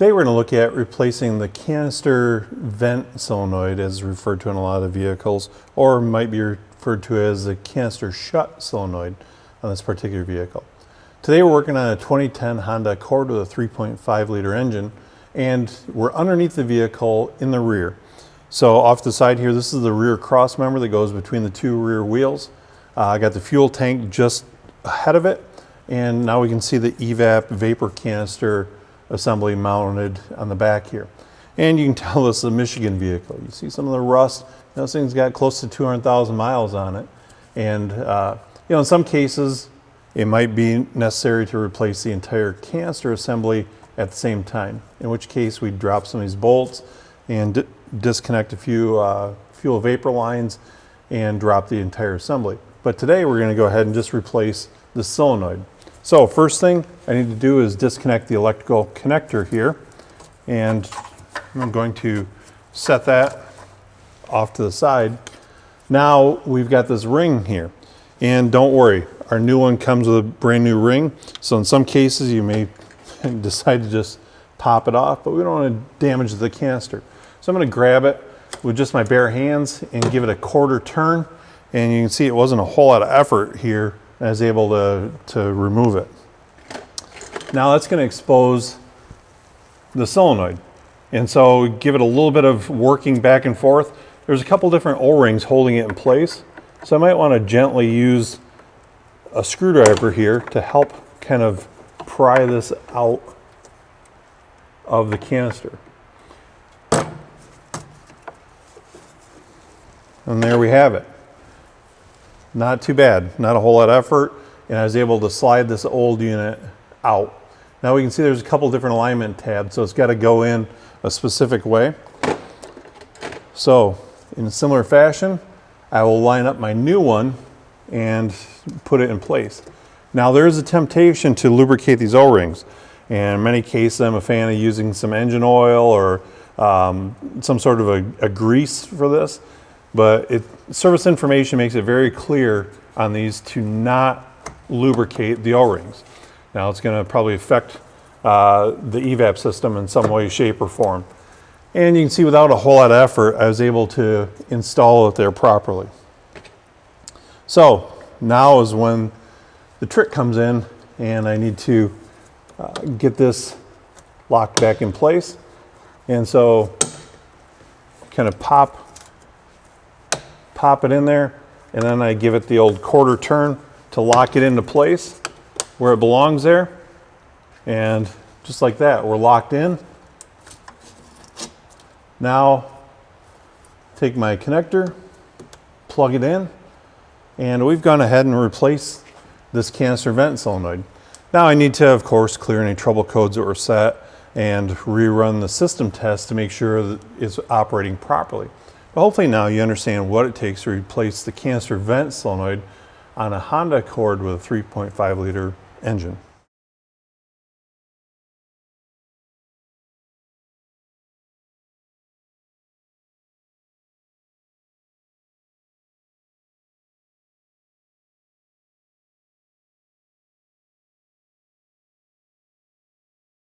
Today we're going to look at replacing the canister vent solenoid, as referred to in a lot of vehicles, or might be referred to as the canister shut solenoid on this particular vehicle. Today we're working on a 2010 Honda Accord with a 3.5 liter engine, and we're underneath the vehicle in the rear. So off the side here, this is the rear cross member that goes between the two rear wheels. I got the fuel tank just ahead of it, and now we can see the evap vapor canister assembly mounted on the back here. And you can tell this is a Michigan vehicle. You see some of the rust. This thing's got close to 200,000 miles on it. And in some cases, it might be necessary to replace the entire canister assembly at the same time, in which case we drop some of these bolts and disconnect a few fuel vapor lines and drop the entire assembly. But today we're going to go ahead and just replace the solenoid. So first thing I need to do is disconnect the electrical connector here, and I'm going to set that off to the side. Now we've got this ring here, and don't worry, our new one comes with a brand new ring. So in some cases you may decide to just pop it off, but we don't want to damage the canister. So I'm going to grab it with just my bare hands and give it a quarter turn, and you can see it wasn't a whole lot of effort here. I was able to remove it. Now that's going to expose the solenoid. And so give it a little bit of working back and forth. There's a couple different O-rings holding it in place. So I might want to gently use a screwdriver here to help kind of pry this out of the canister. And there we have it. Not too bad, not a whole lot of effort, and I was able to slide this old unit out. Now we can see there's a couple different alignment tabs, so it's got to go in a specific way. So in a similar fashion, I will line up my new one and put it in place. Now there is a temptation to lubricate these O-rings, and in many cases I'm a fan of using some engine oil or some sort of a grease for this. But service information makes it very clear on these to not lubricate the O-rings. Now it's going to probably affect the evap system in some way, shape, or form. And you can see without a whole lot of effort, I was able to install it there properly. So now is when the trick comes in, and I need to get this locked back in place. And so kind of pop it in there, and then I give it the old quarter turn to lock it into place where it belongs there. And just like that, we're locked in. Now take my connector, plug it in, and we've gone ahead and replaced this canister vent solenoid. Now I need to, of course, clear any trouble codes that were set and rerun the system test to make sure that it's operating properly. But hopefully now you understand what it takes to replace the canister vent solenoid on a Honda Accord with a 3.5 liter engine.